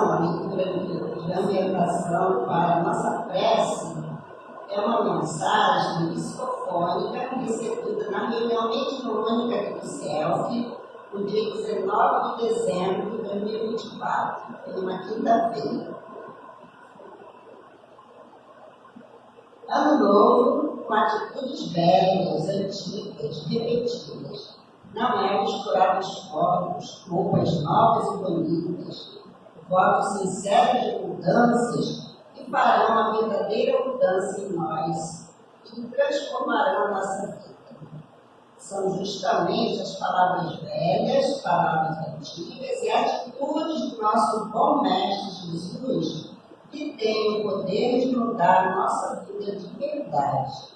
oração, a leitura de ambientação para a nossa prece é uma mensagem psicofônica recebida na reunião mediúnica aqui do CELF, no dia 19 de dezembro de 2024, em uma quinta-feira. Ano novo com atitudes velhas, antigas, repetidas. Não é misturar esforços, roupas novas e bonitas, votos sinceros de mudanças que farão uma verdadeira mudança em nós e que transformarão a nossa vida. São justamente as palavras velhas, palavras antigas e atitudes do nosso bom Mestre Jesus que têm o poder de mudar a nossa vida de verdade.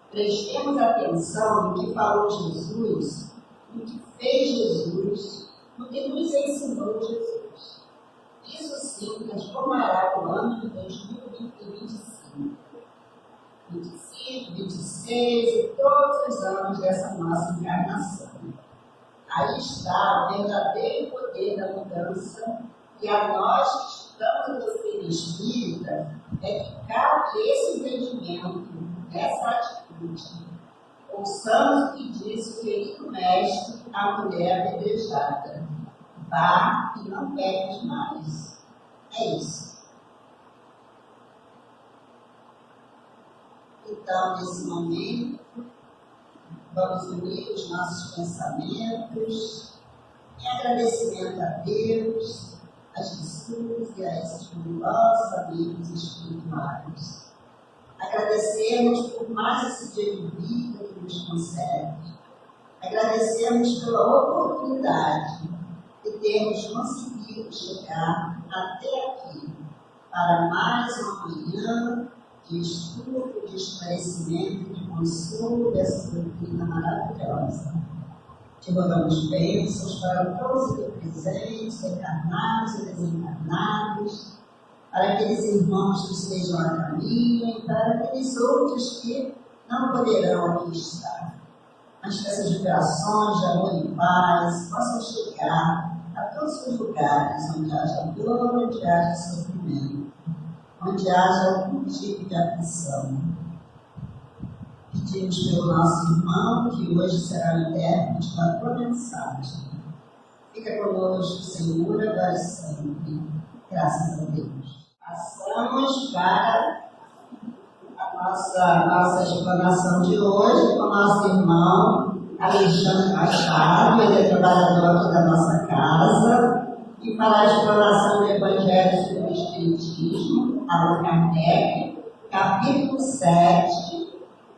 Prestemos atenção no que falou Jesus, no que fez Jesus, no que nos ensinou Jesus. Isso sim transformará o ano de 2025, 25, 26 e todos os anos dessa nossa encarnação. Aí está o verdadeiro poder da mudança e a nós que estamos no doutrina espírita é que cabe esse entendimento, essa atitude. Ouçamos o que diz o querido mestre à mulher apedrejada: vá e não peques mais. É isso. Então, nesse momento, vamos unir os nossos pensamentos em agradecimento a Deus, a Jesus e a esses gloriosos amigos espirituais. Agradecemos por mais esse dia de vida que nos concede. Agradecemos pela oportunidade de termos conseguido chegar até aqui para mais uma manhã de estudo, de esclarecimento, de consumo dessa doutrina maravilhosa. Te rogamos bênçãos para todos os presentes, encarnados e desencarnados, para aqueles irmãos que estejam a caminho e para aqueles outros que não poderão aqui estar. Mas que essas vibrações de amor e paz possam chegar a todos os lugares onde haja dor, onde haja sofrimento, onde haja algum tipo de aflição. Pedimos pelo nosso irmão, que hoje será o intérprete da tua mensagem. Fica conosco, Senhor, agora e sempre. Graças a Deus. Passamos para a nossa explanação de hoje com o nosso irmão Alexandre Machado. Ele é trabalhador aqui da nossa casa e fará a explanação do Evangelho sobre o Espiritismo, Allan Kardec, capítulo 7,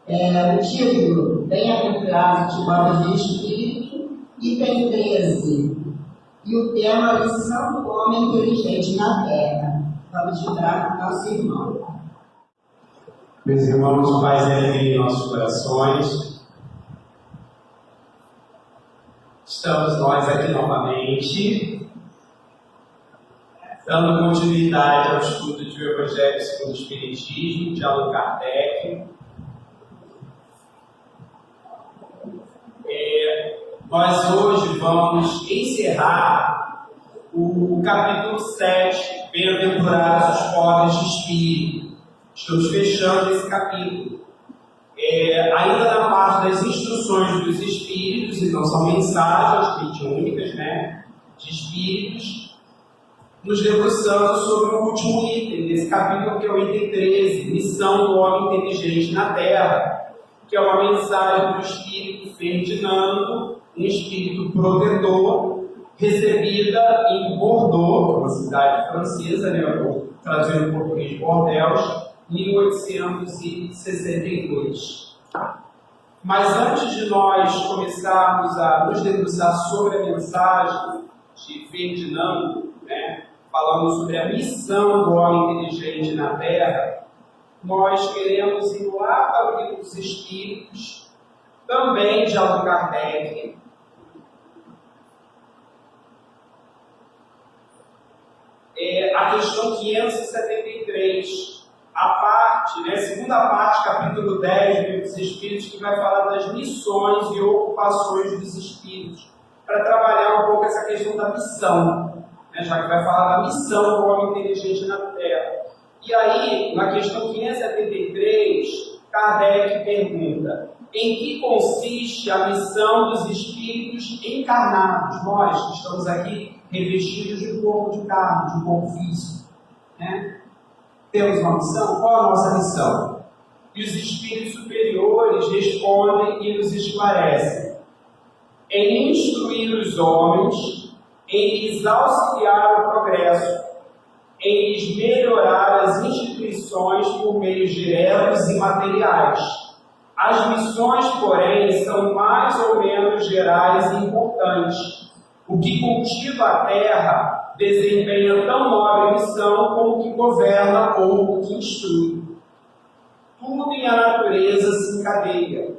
o título Bem-aventurado de Obras de Espírito, item 13, e o tema Lição do Homem Inteligente na Terra. Vamos vibrar com o nosso irmão. Meus irmãos, paz e alegria em nossos corações. Estamos nós aqui novamente, dando continuidade ao estudo de O Evangelho segundo o Espiritismo, de Allan Kardec. Nós hoje vamos encerrar o capítulo 7, Bem-aventurados os pobres de espírito. Estamos fechando esse capítulo. Ainda na parte das instruções dos espíritos, e não são mensagens mediúnicas, de espíritos, nos debruçando sobre o último item desse capítulo, que é o item 13, Missão do Homem Inteligente na Terra, que é uma mensagem do espírito Ferdinando, um espírito protetor, recebida em Bordeaux, uma cidade francesa, traduzindo em português Bordeaux, em 1862. Mas antes de nós começarmos a nos debruçar sobre a mensagem de Ferdinando, falando sobre a missão do homem inteligente na Terra, nós queremos ir lá para o Livro dos Espíritos, também de Allan Kardec, a questão 573, a parte, segunda parte, capítulo 10 do Livro dos Espíritos, que vai falar das missões e ocupações dos espíritos, para trabalhar um pouco essa questão da missão, né, já que vai falar da missão do homem inteligente na Terra. E aí, na questão 573, Kardec pergunta: em que consiste a missão dos espíritos encarnados? Nós que estamos aqui revestidos de um corpo de carne, de um corpo físico, né? Temos uma missão? Qual a nossa missão? E os espíritos superiores respondem e nos esclarecem: em instruir os homens, em lhes auxiliar o progresso, em lhes melhorar as instituições por meios diretos e materiais. As missões, porém, são mais ou menos gerais e importantes. O que cultiva a terra desempenha tão nobre missão como o que governa ou o que instrui. Tudo em a natureza se encadeia.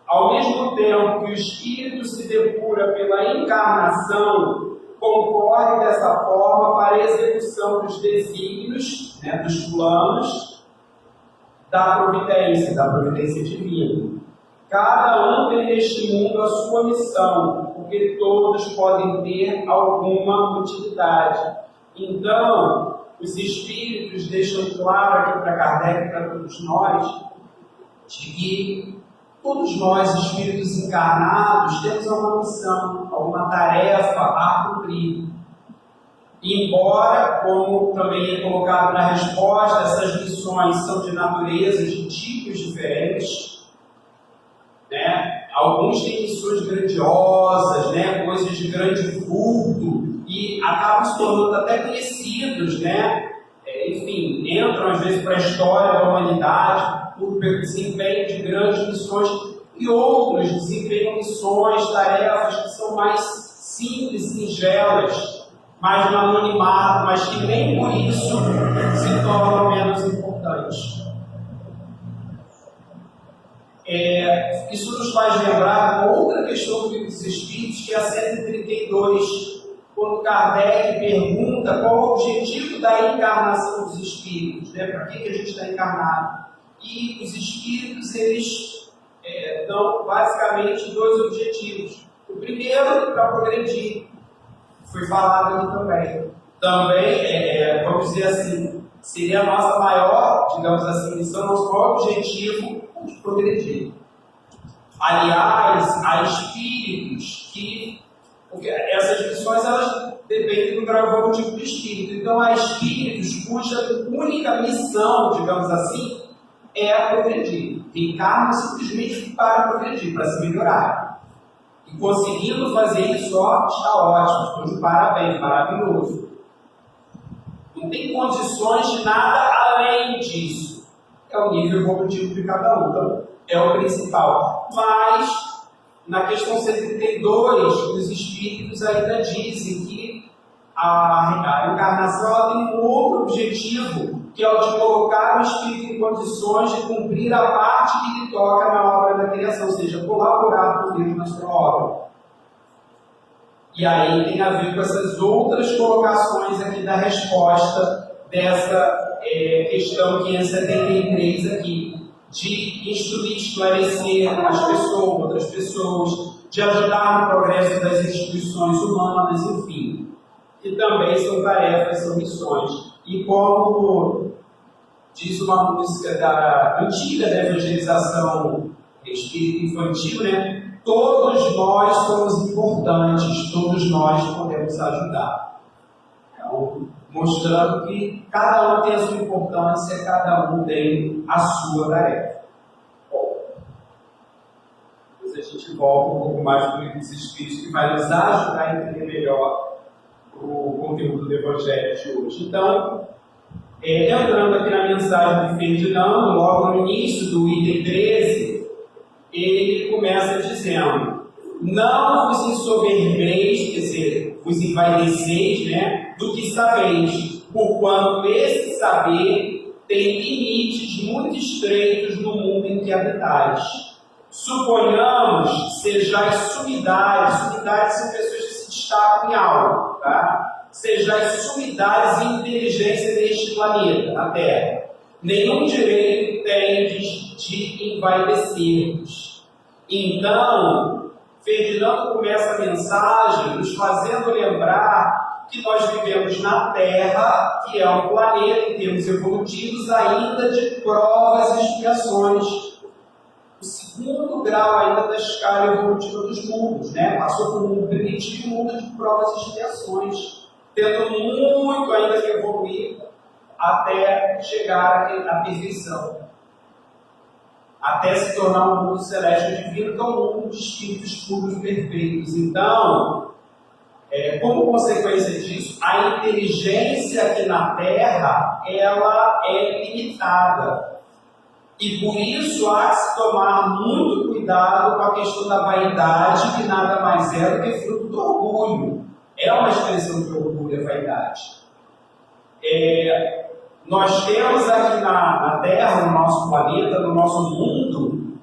Ao mesmo tempo que o espírito se depura pela encarnação, concorre dessa forma para a execução dos desígnios, né, dos planos da providência divina. Cada um tem neste mundo a sua missão, porque todos podem ter alguma utilidade. Então, os espíritos deixam claro aqui para Kardec e para todos nós, de que todos nós, espíritos encarnados, temos alguma missão, alguma tarefa a cumprir. Embora, como também é colocado na resposta, essas missões são de natureza, de tipos diferentes, né? Alguns têm missões grandiosas, né? Coisas de grande vulto, e acabam se tornando até conhecidos, né? Enfim, entram às vezes para a história da humanidade por desempenho de grandes missões, e outros desempenham missões, tarefas que são mais simples, singelas, mais no anonimato, mas que nem por isso se tornam menos importantes. Isso nos faz lembrar uma outra questão do Livro dos Espíritos, que é a 132, quando Kardec pergunta qual o objetivo da encarnação dos espíritos, né? Para que a gente está encarnado? E os espíritos, eles dão basicamente dois objetivos. O primeiro, para progredir, foi falado aqui também. Também, vamos dizer assim, seria a nossa maior, digamos assim, missão, nosso maior objetivo de progredir. Aliás, há espíritos que, porque essas missões, elas dependem do grau evolutivo do espírito. Então, há espíritos cuja única missão, digamos assim, é progredir. Encarnam simplesmente para progredir, para se melhorar. E conseguindo fazer isso, está ótimo, estou de parabéns, maravilhoso. Não tem condições de nada além disso. É o nível evolutivo de cada um, então é o principal. Mas, na questão 72, os espíritos ainda dizem que a encarnação ela tem um outro objetivo, que é o de colocar o espírito em condições de cumprir a parte que lhe toca na obra da criação, ou seja, colaborar com Deus na sua obra. E aí tem a ver com essas outras colocações aqui da resposta dessa questão 573 aqui, de instruir, esclarecer as pessoas, outras pessoas, de ajudar no progresso das instituições humanas, enfim. Que também são tarefas, são missões. E como diz uma música antiga da evangelização espírita infantil, né? Todos nós somos importantes, todos nós podemos ajudar. Então, mostrando que cada um tem a sua importância, cada um tem a sua tarefa. Bom, depois a gente volta um pouco mais para os Espíritos, que vai nos ajudar a entender melhor o conteúdo do Evangelho de hoje. Então, entrando aqui na mensagem de Ferdinando, logo no início do item 13, ele começa dizendo: não vos ensoberbeis, quer dizer, vos envaideceis, né, do que sabeis, porquanto esse saber tem limites muito estreitos no mundo em que habitais. Suponhamos sejais sumidades são pessoas que se destacam em algo, tá? Sejais sumidades em inteligência deste planeta, na Terra. Nenhum direito tendes de envaidecer-vos. Então, Ferdinando começa a mensagem nos fazendo lembrar que nós vivemos na Terra, que é um planeta em termos evolutivos, ainda de provas e expiações. O segundo grau ainda da escala evolutiva dos mundos, né? Passou por um primitivo mundo de provas e expiações, tendo muito ainda que evoluir até chegar à perfeição, até se tornar um mundo celeste divino, que é um mundo de espíritos puros perfeitos. Então, como consequência disso, a inteligência aqui na Terra, ela é limitada. E por isso há que se tomar muito cuidado com a questão da vaidade, que nada mais é do que fruto do orgulho. É uma expressão de orgulho a vaidade. Nós temos aqui na Terra, no nosso planeta, no nosso mundo,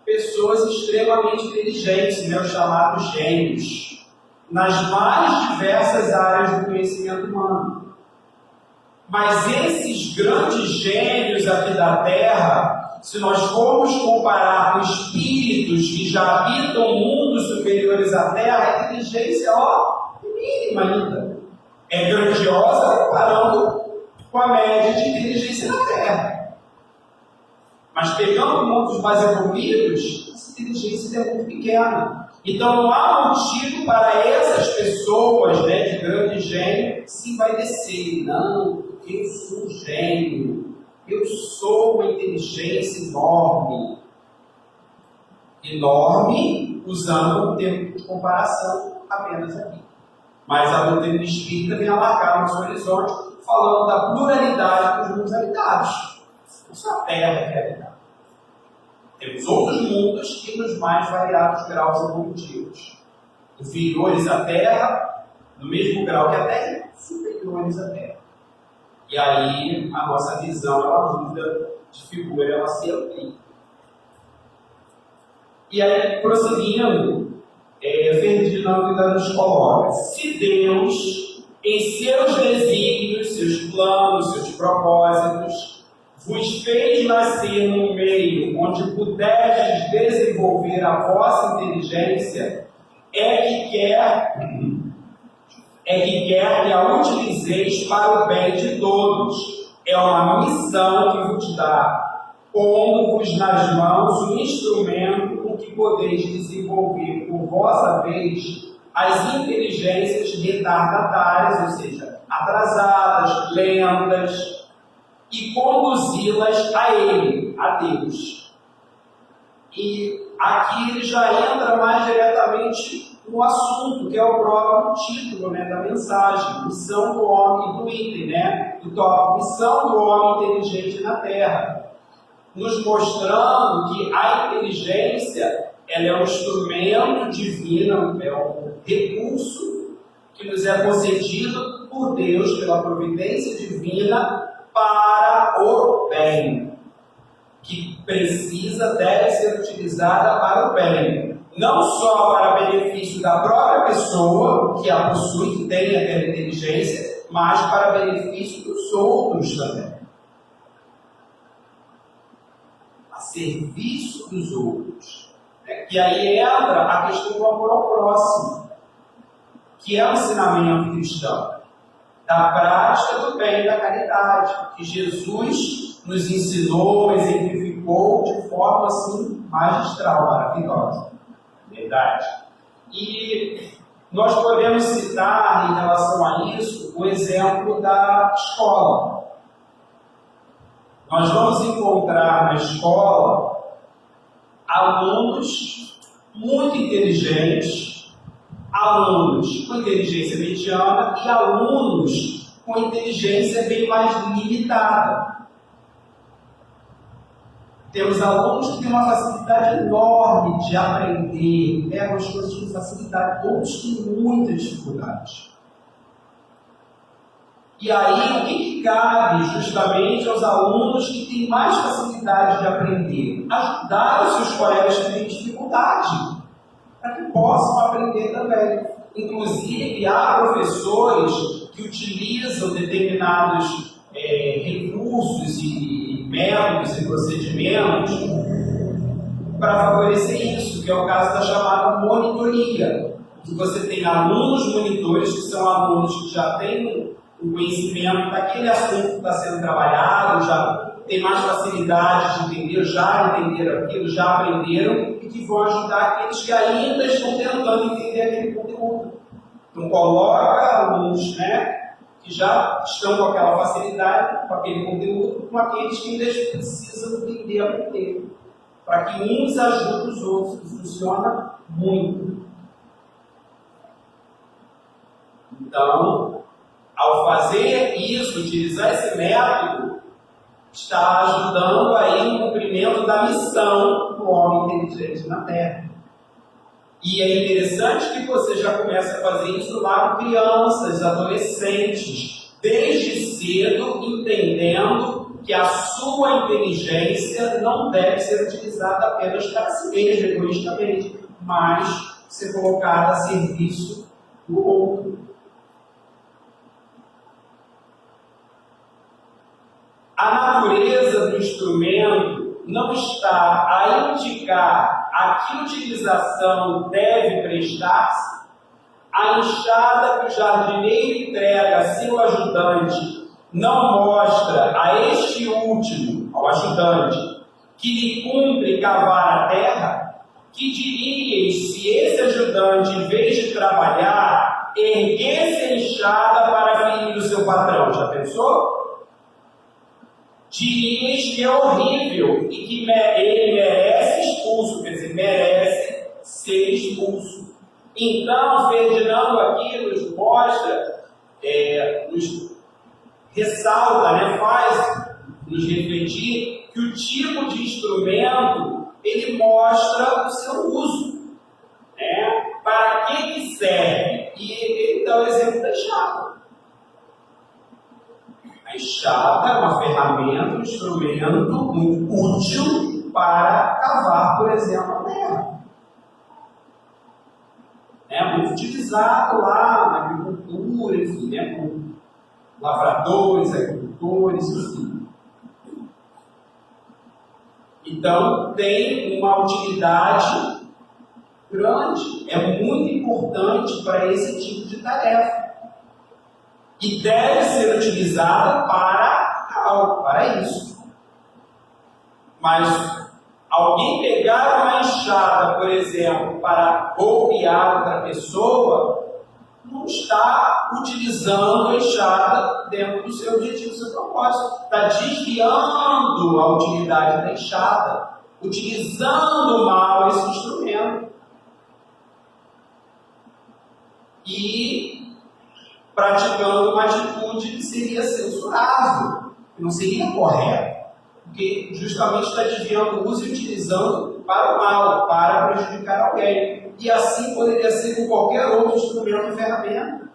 pessoas extremamente inteligentes, os chamados gênios, nas mais diversas áreas do conhecimento humano. Mas esses grandes gênios aqui da Terra, se nós formos comparar com espíritos que já habitam mundos superiores à Terra, a inteligência é mínima ainda. É grandiosa comparando com a média de inteligência na Terra. Mas pegando mundos mais evoluídos, essa inteligência é muito pequena. Então não há motivo para essas pessoas, de grande gênio se envaidecerem. Não, eu sou um gênio, eu sou uma inteligência enorme. Enorme, usando um termo de comparação apenas aqui. Mas a doutrina espírita vem alargar nosso horizonte, falando da pluralidade dos mundos habitados. Não só a Terra que é habitada. Temos outros mundos e nos mais variados graus evolutivos. Inferiores à Terra, no mesmo grau que a Terra, superiores à Terra. E aí a nossa visão, ela muda de figura, ela se amplia. E aí, prosseguindo, Ferdinando ainda nos coloca: se Deus, em seus desígnios, seus planos, seus propósitos, vos fez nascer num meio onde pudestes desenvolver a vossa inteligência, é que quer que a utilizeis para o bem de todos. É uma missão que vos dá, pondo-vos nas mãos o instrumento com que podeis desenvolver por vossa vez as inteligências retardatárias, ou seja, atrasadas, lentas, e conduzi-las a Ele, a Deus. E aqui ele já entra mais diretamente no assunto, que é o próprio título, da mensagem, missão do homem, do item, do tópico, missão do homem inteligente na Terra, nos mostrando que a inteligência, ela é um instrumento divino, é um recurso que nos é concedido por Deus, pela providência divina, para o bem, que deve ser utilizada para o bem, não só para benefício da própria pessoa que a possui, que tem aquela inteligência, mas para benefício dos outros também, a serviço dos outros. E aí entra a questão do amor ao próximo, que é um ensinamento cristão, da prática do bem e da caridade, que Jesus nos ensinou, exemplificou de forma assim magistral, maravilhosa. Verdade. E nós podemos citar em relação a isso o exemplo da escola. Nós vamos encontrar na escola alunos muito inteligentes, alunos com inteligência mediana e alunos com inteligência bem mais limitada. Temos alunos que têm uma facilidade enorme de aprender, pegam as coisas com facilidade, outros têm muita dificuldade. E aí, o que cabe justamente aos alunos que têm mais facilidade de aprender? Ajudar os seus colegas que têm dificuldade, para que possam aprender também. Inclusive, há professores que utilizam determinados recursos e métodos e procedimentos para favorecer isso, que é o caso da chamada monitoria. que você tem alunos monitores, que são alunos que já têm o conhecimento daquele assunto que está sendo trabalhado, já tem mais facilidade de entender, já entenderam aquilo, já aprenderam, e que vão ajudar aqueles que ainda estão tentando entender aquele conteúdo. Então, coloca alunos, né, que já estão com aquela facilidade, com aquele conteúdo, com aqueles que ainda precisam entender, aprender, para que uns ajudem os outros. Funciona muito. Então, ao fazer isso, utilizar esse método, está ajudando aí no cumprimento da missão do homem inteligente na Terra. E é interessante que você já comece a fazer isso lá com crianças, adolescentes, desde cedo, entendendo que a sua inteligência não deve ser utilizada apenas para si mesmo, egoísticamente, mas ser colocada a serviço do outro. A natureza do instrumento não está a indicar a que utilização deve prestar-se. A enxada que o jardineiro entrega a seu ajudante não mostra a este último, ao ajudante, que lhe cumpre cavar a terra? Que diríeis se esse ajudante, em vez de trabalhar, erguesse a enxada para ferir o seu patrão? Já pensou? Diríeis que é horrível e que ele merece expulso, quer dizer, merece ser expulso. Então, Ferdinando aqui nos mostra, nos ressalta, né, faz nos refletir que o tipo de instrumento, ele mostra o seu uso. Né? Para que serve? E ele dá o exemplo da enxada. A enxada é uma ferramenta, um instrumento muito útil para cavar, por exemplo, a terra. É muito utilizado lá na agricultura, enfim, né, por lavradores, agricultores, enfim. Então, tem uma utilidade grande, é muito importante para esse tipo de tarefa. E deve ser utilizada para algo, para isso. Mas alguém pegar uma enxada, por exemplo, para golpear outra pessoa, não está utilizando a enxada dentro do seu objetivo, do seu propósito. Está desviando a utilidade da enxada, utilizando mal esse instrumento. E praticando uma atitude que seria censurável, que não seria correta, porque justamente está desviando o uso e utilizando para o mal, para prejudicar alguém. E assim poderia ser com qualquer outro instrumento ou ferramenta.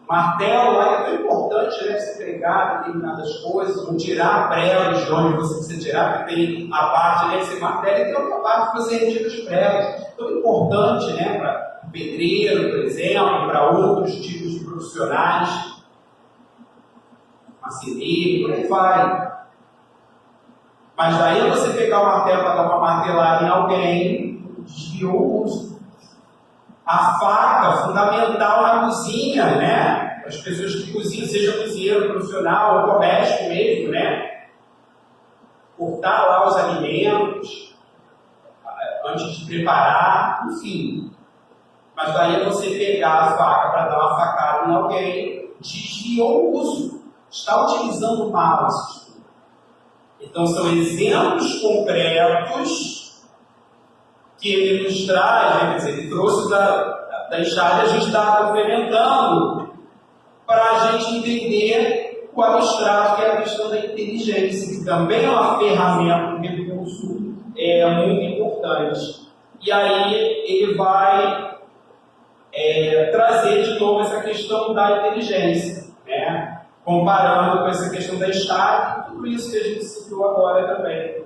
Martelo lá é tão importante, né, você pregar determinadas coisas, ou tirar pregos de onde você precisa tirar, porque tem a parte, né, que você martela, e tem outra parte que você retira os pregos. Tão importante, né, para pedreiro, por exemplo, para outros tipos de profissionais, marceneiro, por aí vai. Mas daí você pegar o martelo para dar uma martelada em alguém, desviou o uso. A faca, fundamental na cozinha, né? As pessoas que cozinham, seja cozinheiro profissional ou doméstico mesmo, né? Cortar lá os alimentos antes de preparar, enfim. Mas daí você pegar a faca para dar uma facada em alguém, desviou o uso. Está utilizando mal esse instrumento. Então são exemplos concretos que ele nos traz, né? Quer dizer, ele trouxe da enxada, a gente está complementando para a gente entender o abstrato, que é a questão da inteligência, que também é uma ferramenta, um recurso muito importante. E aí ele vai trazer de novo essa questão da inteligência, né? Comparando com essa questão da enxada e tudo isso que a gente citou agora também.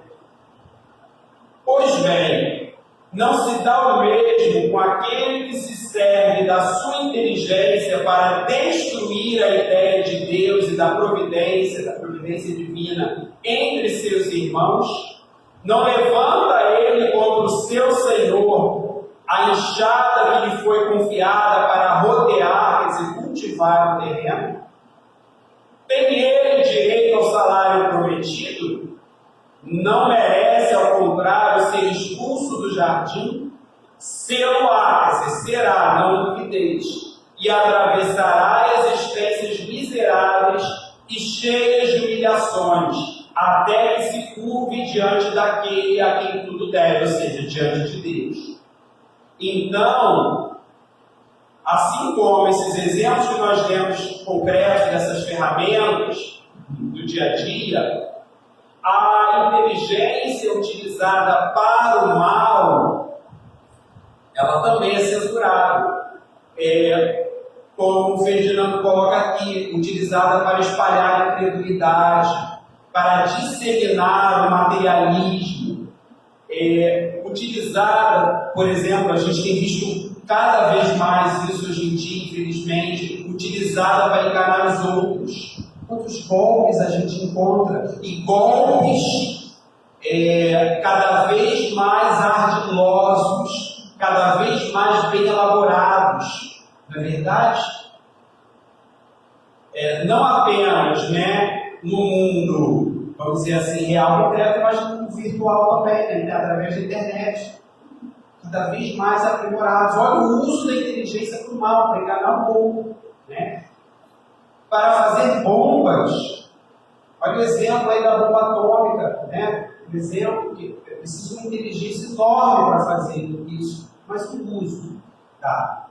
Pois bem, não se dá o mesmo com aquele que se serve da sua inteligência para destruir a ideia de Deus e da providência divina entre seus irmãos? Não levanta ele contra o seu Senhor a enxada que lhe foi confiada para rodear, quer dizer, cultivar o terreno? Tem ele direito ao salário prometido? Não merece, ao contrário, ser expulso do jardim? Sê-lo-á, quer dizer, será, não duvideis, e atravessará as espécies miseráveis e cheias de humilhações, até que se curve diante daquele a quem tudo deve, ou seja, diante de Deus. Então, assim como esses exemplos que nós demos concretos dessas ferramentas do dia a dia, a inteligência utilizada para o mal, ela também é censurável. Como o Ferdinando coloca aqui, utilizada para espalhar a incredulidade, para disseminar o materialismo, utilizada, por exemplo, a gente tem visto cada vez mais isso hoje em dia, infelizmente, utilizada para enganar os outros. Quantos golpes a gente encontra? E golpes cada vez mais ardilosos, cada vez mais bem elaborados, não é verdade? Não apenas no mundo, vamos dizer assim, real concreto, mas no mundo virtual também, né? Através da internet. Cada vez mais aprimorados. Olha o uso da inteligência para o mal, para enganar o povo, né? Para fazer bombas. Olha o exemplo aí da bomba atômica, né? Um exemplo que precisa de uma inteligência enorme para fazer isso, mas o uso, tá?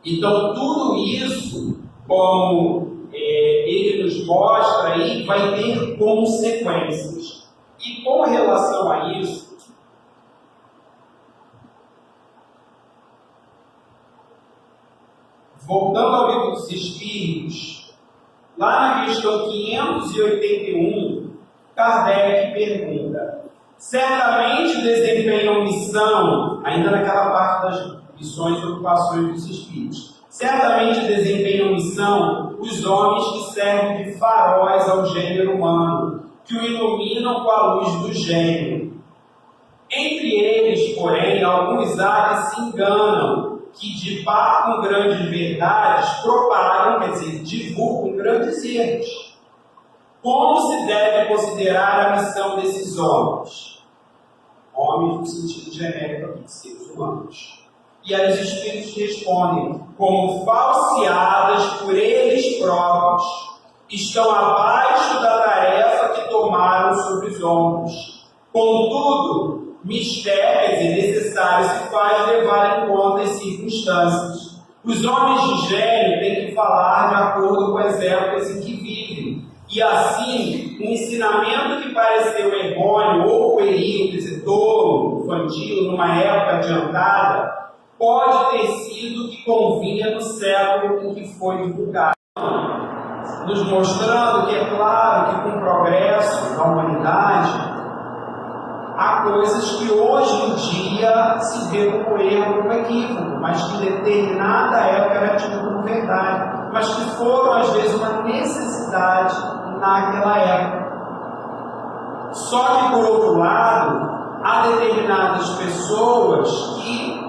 Então, tudo isso, como ele nos mostra aí, vai ter consequências. E com relação a isso, voltando ao Livro dos Espíritos, lá na questão 581, Kardec pergunta: certamente desempenham missão, ainda naquela parte das missões e ocupações dos Espíritos, certamente desempenham missão os homens que servem de faróis ao gênero humano, que o iluminam com a luz do gênio. Entre eles, porém, alguns há que se enganam, que de par com grandes verdades propagam, quer dizer, divulgam grandes erros. Como se deve considerar a missão desses homens? Homens no sentido genérico aqui, de seres humanos. E aí os Espíritos respondem: como falseadas por eles próprios, estão abaixo da tarefa que tomaram sobre os ombros. Contudo, mistério, quer dizer, necessário se faz levar em conta as circunstâncias. Os homens de gênio têm que falar de acordo com as épocas em que vivem. E assim, um ensinamento que pareceu errôneo ou pueril, quer dizer, tolo, infantil, numa época adiantada, pode ter sido que convinha no século em que foi divulgado. Nos mostrando que é claro que com o progresso da humanidade, há coisas que hoje em dia se vê como erro, como equívoco, mas que em determinada época era tido como verdade, mas que foram às vezes uma necessidade naquela época. Só que por outro lado, há determinadas pessoas que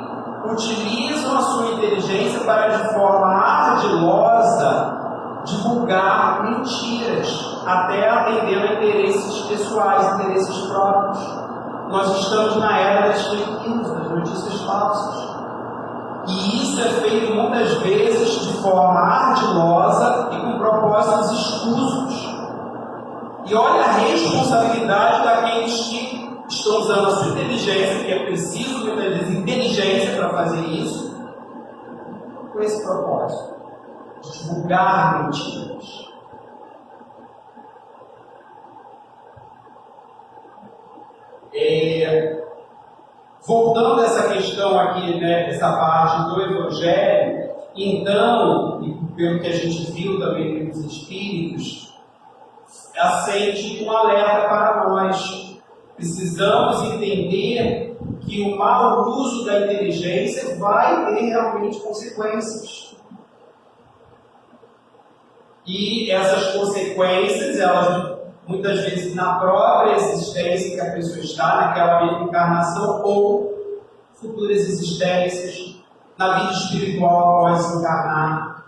utilizam a sua inteligência para de forma ardilosa divulgar mentiras, até atendendo a interesses pessoais, interesses próprios. Nós estamos na era das fake news, das notícias falsas. E isso é feito muitas vezes de forma ardilosa e com propósitos escusos. E olha a responsabilidade daqueles que estão usando a sua inteligência, que é preciso muitas vezes inteligência para fazer isso, com esse propósito de divulgar mentiras. Voltando a essa questão aqui, né, essa parte do Evangelho, então, e pelo que a gente viu também nos Espíritos, acende um alerta para nós. Precisamos entender que o mau uso da inteligência vai ter realmente consequências. E essas consequências, elas muitas vezes na própria existência que a pessoa está, naquela mesma encarnação, ou futuras existências, na vida espiritual após encarnar,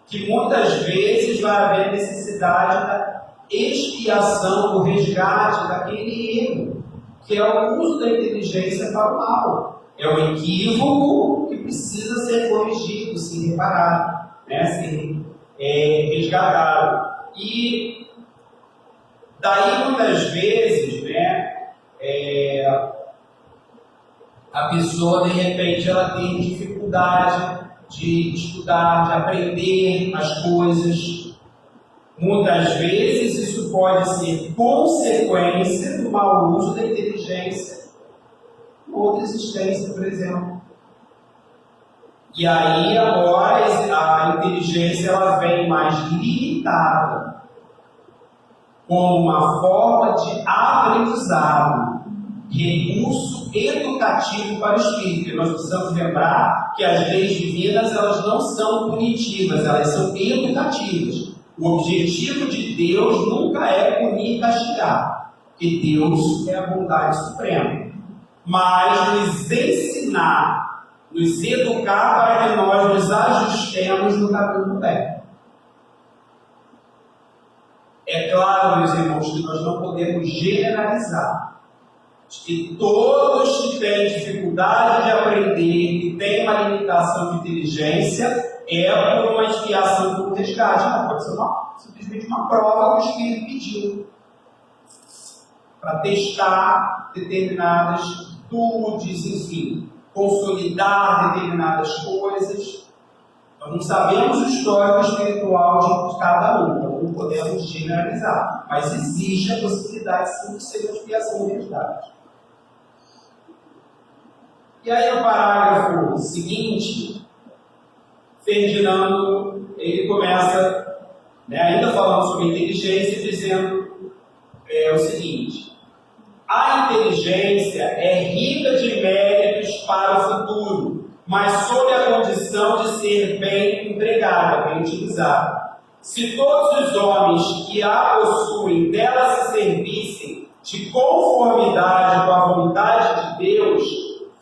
que muitas vezes vai haver necessidade da expiação, do resgate daquele erro, que é o uso da inteligência para o mal. É um equívoco que precisa ser corrigido, ser reparado, né? Ser resgatado. E daí, muitas vezes, né, a pessoa, de repente, ela tem dificuldade de estudar, de aprender as coisas. Muitas vezes isso pode ser consequência do mau uso da inteligência em outra existência, por exemplo. E aí agora a inteligência ela vem mais limitada, como uma forma de aprendizado, recurso educativo para o espírito. E nós precisamos lembrar que as leis divinas elas não são punitivas, elas são educativas. O objetivo de Deus nunca é punir e castigar, porque Deus é a bondade suprema. Mas nos ensinar, nos educar para que nós nos ajustemos no caminho do bem. É claro, meus irmãos, que nós não podemos generalizar. Que todos que têm dificuldade de aprender, que têm uma limitação de inteligência, é por uma expiação do resgate. Não, pode ser simplesmente uma prova que o Espírito pediu para testar determinadas virtudes, enfim, consolidar determinadas coisas. Nós não sabemos o histórico espiritual de cada um, então não podemos generalizar, mas existe a possibilidade sim de ser uma expiação do resgate. E aí, no parágrafo seguinte, Ferdinando, ele começa, né, ainda falando sobre inteligência, dizendo o seguinte: a inteligência é rica de méritos para o futuro, mas sob a condição de ser bem empregada, bem utilizada. Se todos os homens que a possuem dela se servissem de conformidade com a vontade de Deus,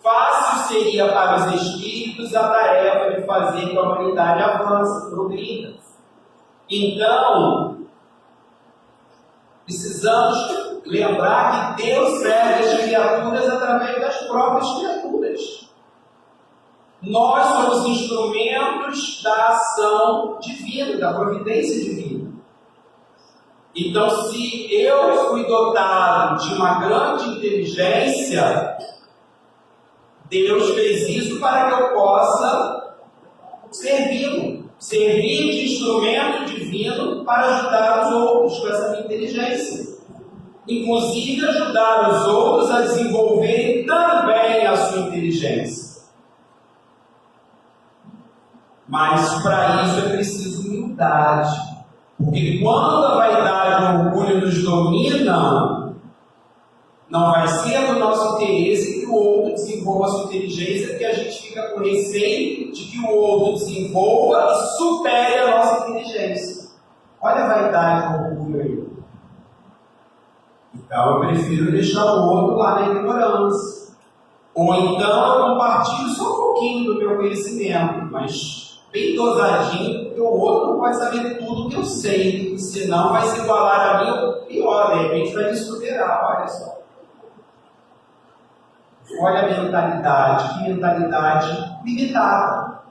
fácil seria para os espíritos a tarefa de fazer que a humanidade avance, progrida. Então, precisamos lembrar que Deus serve as criaturas através das próprias criaturas. Nós somos instrumentos da ação divina, da providência divina. Então, se eu fui dotado de uma grande inteligência, Deus fez isso para que eu possa servi-lo, servir de instrumento divino para ajudar os outros com essa minha inteligência. Inclusive ajudar os outros a desenvolverem também a sua inteligência. Mas para isso é preciso humildade. Porque quando a vaidade e o orgulho nos dominam, não vai ser do nosso interesse que o outro desenvolva a sua inteligência, porque a gente fica com receio de que o outro desenvolva e supere a nossa inteligência. Olha a vaidade e o orgulho aí. Então eu prefiro deixar o outro lá na ignorância. Ou então eu compartilho só um pouquinho do meu conhecimento, mas bem dosadinho, porque o outro não pode saber tudo que eu sei, senão vai se igualar a mim ou pior, de repente vai me superar, olha só. Olha a mentalidade, que mentalidade limitada.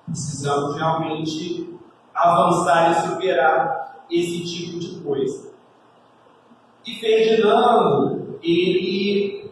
Precisamos realmente avançar e superar esse tipo de coisa. E Ferdinando, ele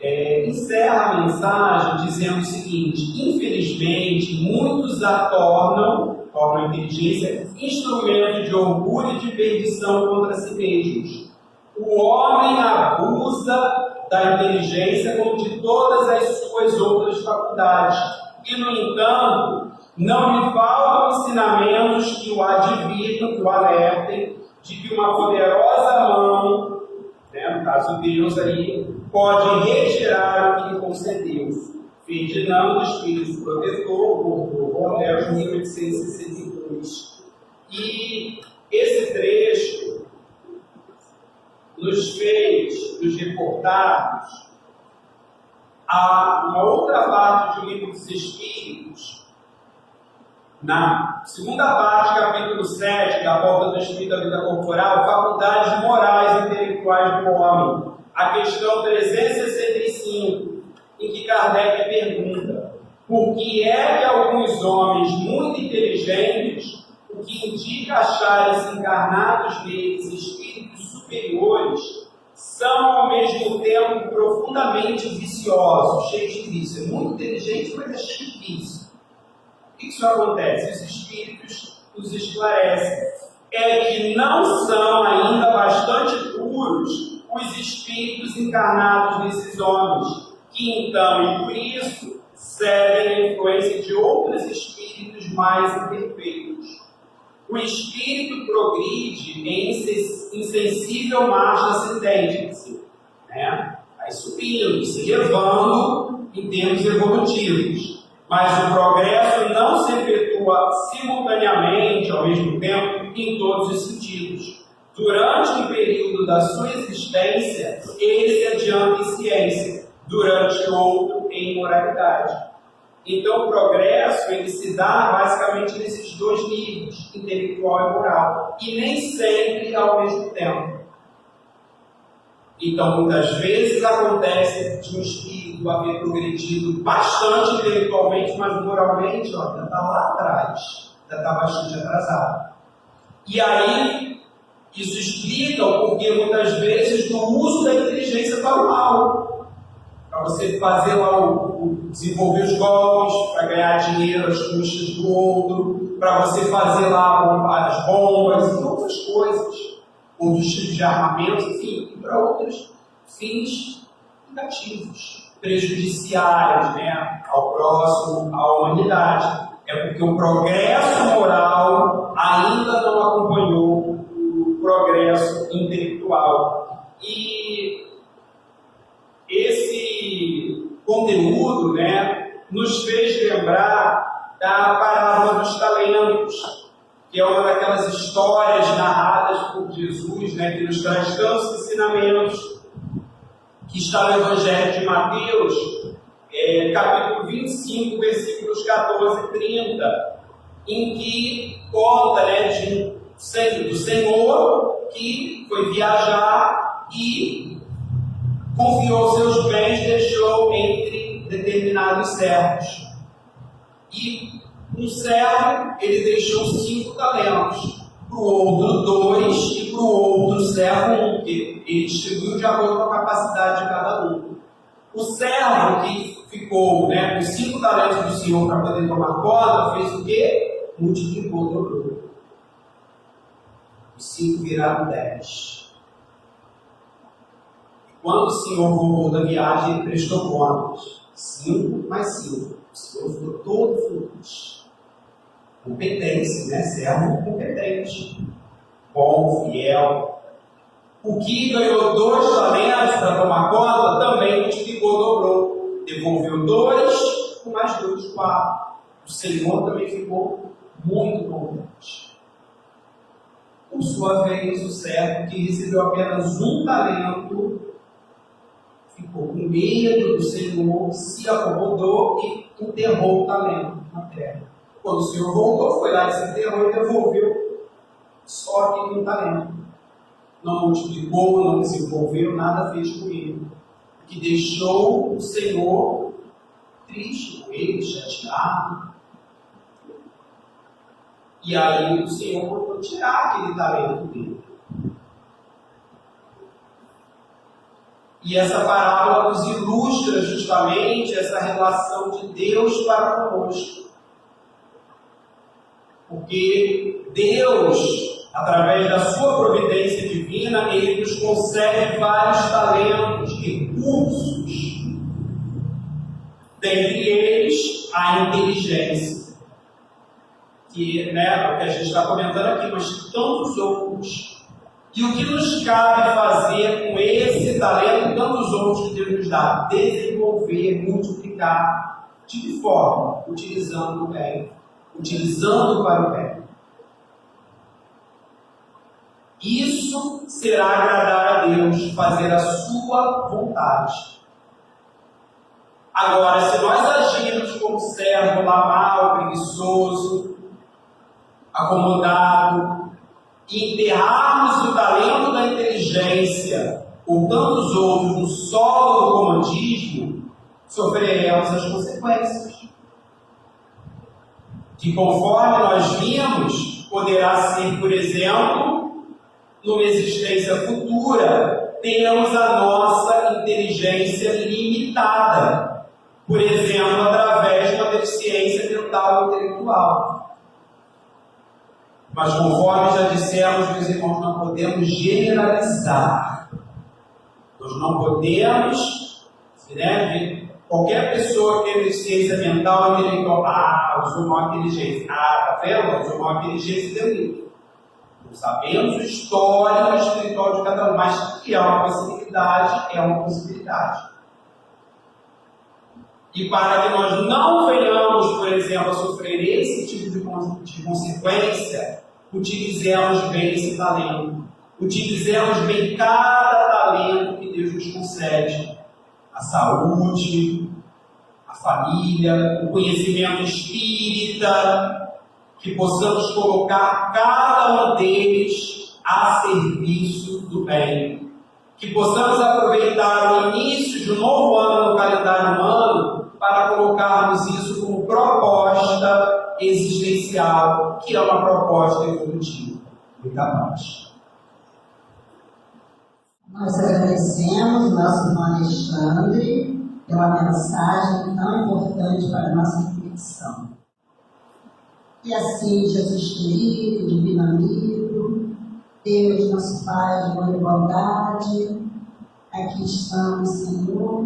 encerra a mensagem dizendo o seguinte: infelizmente, muitos a tornam a inteligência instrumento de orgulho e de perdição contra si mesmos. O homem abusa da inteligência como de todas as suas outras faculdades. E, no entanto, não lhe faltam ensinamentos que o advirtam, que o alertem, de que uma poderosa mão, né, no caso Deus aí, pode retirar o que lhe concedeu. Ferdinando, Espírito Protetor, Romero, 1862. E esse trecho nos fez, nos recordarmos há uma outra parte do livro dos Espíritos, na segunda parte, capítulo 7, da volta do Espírito à vida corporal, faculdades morais e intelectuais do homem, a questão 365, em que Kardec pergunta: por que é que alguns homens muito inteligentes, o que indica acharem-se encarnados neles espíritos superiores, são ao mesmo tempo profundamente viciosos, cheios de vício? É muito inteligente, mas é cheio de vício. Por que isso acontece? Os espíritos nos esclarecem. É que não são ainda bastante puros os espíritos encarnados nesses homens, que então, e por isso, cedem a influência de outros espíritos mais imperfeitos. O espírito progride em insensível marcha ascendente, né? Vai subindo, se elevando em termos evolutivos. Mas o progresso não se efetua simultaneamente, ao mesmo tempo, em todos os sentidos. Durante um período da sua existência, ele se adianta em ciência, durante outro em moralidade. Então, o progresso ele se dá basicamente nesses dois níveis, intelectual e moral, e nem sempre ao mesmo tempo. Então, muitas vezes acontece de um espírito haver progredido bastante intelectualmente, mas moralmente, ainda está lá atrás, ainda está bastante atrasado. E aí, isso explica o porquê muitas vezes do uso da inteligência para o mal. Para você fazer lá desenvolver os golpes, para ganhar dinheiro às custas do outro, para você fazer lá as bombas e outras coisas, outros tipos de armamentos, enfim, para outros fins negativos, prejudiciais, né, ao próximo, à humanidade. É porque o progresso moral ainda não acompanhou o progresso intelectual. E esse conteúdo, né, nos fez lembrar da parábola dos talentos, que é uma daquelas histórias narradas por Jesus, né, que nos traz tantos ensinamentos, que está no Evangelho de Mateus, capítulo 25, versículos 14 e 30, em que conta, né, do Senhor que foi viajar e confiou seus bens, deixou entre determinados servos. E um servo, ele deixou 5 talentos, para o outro 2 e para o outro servo 1, porque ele distribuiu de acordo com a capacidade de cada um. O servo que ficou, né, com 5 talentos do Senhor para poder tomar conta, fez o quê? Multiplicou, dobrou. Os 5 viraram 10. Quando o Senhor voltou da viagem, ele prestou contas. 5 mais 5. O Senhor ficou todo feliz. Competência, né? Servo competente. Bom, fiel. O que ganhou 2 talentos para tomar conta, também multiplicou, dobrou. Devolveu 2, com mais 2, 4. O Senhor também ficou muito contente. Por sua vez, o servo que recebeu apenas 1 talento, ficou com medo do Senhor, se acomodou e enterrou o talento na terra. Quando o Senhor voltou, foi lá e se enterrou e devolveu só que um talento. Não multiplicou, não desenvolveu, nada fez com ele. Que deixou o Senhor triste com ele, chateado. E aí o Senhor mandou tirar aquele talento dele. E essa parábola nos ilustra justamente essa relação de Deus para conosco. Porque Deus, através da sua providência divina, Ele nos concede vários talentos, recursos. Dentre eles, a inteligência. Que, né, o que a gente está comentando aqui, mas tantos outros. E o que nos cabe fazer com esse talento e tantos outros que Deus nos dá? Desenvolver, multiplicar. De que forma? Utilizando o bem. Utilizando para o bem. Isso será agradar a Deus, fazer a sua vontade. Agora, se nós agirmos como servo mal, preguiçoso, acomodado, e enterrarmos o talento da inteligência ou tantos outros no solo do comodismo, sofreremos as consequências. Que, conforme nós vimos, poderá ser, por exemplo, numa existência futura, tenhamos a nossa inteligência limitada, por exemplo, através de uma deficiência mental ou intelectual. Mas, conforme já dissemos, meus irmãos, não podemos generalizar. Nós não podemos, qualquer pessoa que tem deficiência mental ou intelectual, usou mal inteligência. Tá vendo? Usou mal inteligência, deu isso. Não sabemos o histórico espiritual de cada um, mas que é uma possibilidade, é uma possibilidade. E para que nós não venhamos, por exemplo, a sofrer esse tipo de consequência, utilizemos bem esse talento. Utilizemos bem cada talento que Deus nos concede. A saúde, a família, o conhecimento espírita, que possamos colocar cada um deles a serviço do bem. Que possamos aproveitar o início de um novo ano no calendário humano para colocarmos isso como proposta existencial, que é uma proposta evolutiva. Muita paz. Nós agradecemos nosso irmão Alexandre pela mensagem tão importante para a nossa reflexão. E assim, Jesus querido, divino amigo, Deus, nosso Pai de boa igualdade, aqui estamos, Senhor,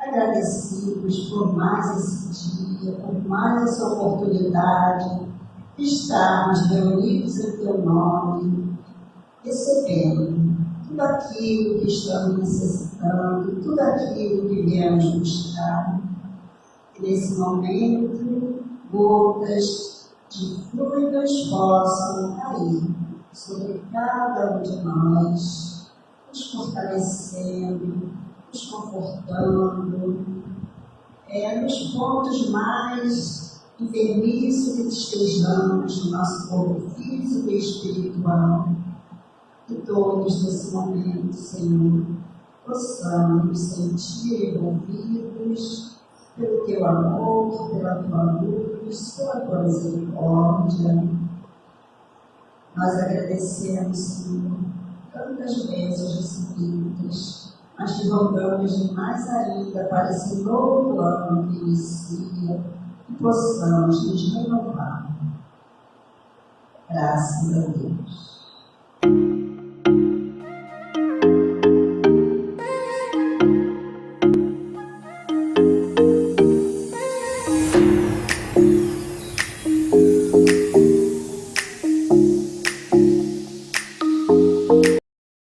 agradecidos por mais esse dia, por mais essa oportunidade de estarmos reunidos em Teu nome, recebendo tudo aquilo que estamos necessitando, tudo aquilo que viemos buscar. E nesse momento, gotas de fluidos possam cair sobre cada um de nós, nos fortalecendo, nos confortando, nos pontos mais enfermiços que estejamos no nosso corpo físico e espiritual. Que todos nesse momento, Senhor, possamos nos sentir envolvidos pelo Teu amor, pela Tua luz, pela Tua misericórdia. Nós agradecemos, Senhor, tantas bênçãos recebidas, mas que rogamos demais ainda para esse novo ano que inicia, que possamos nos renovar. Graças a Deus.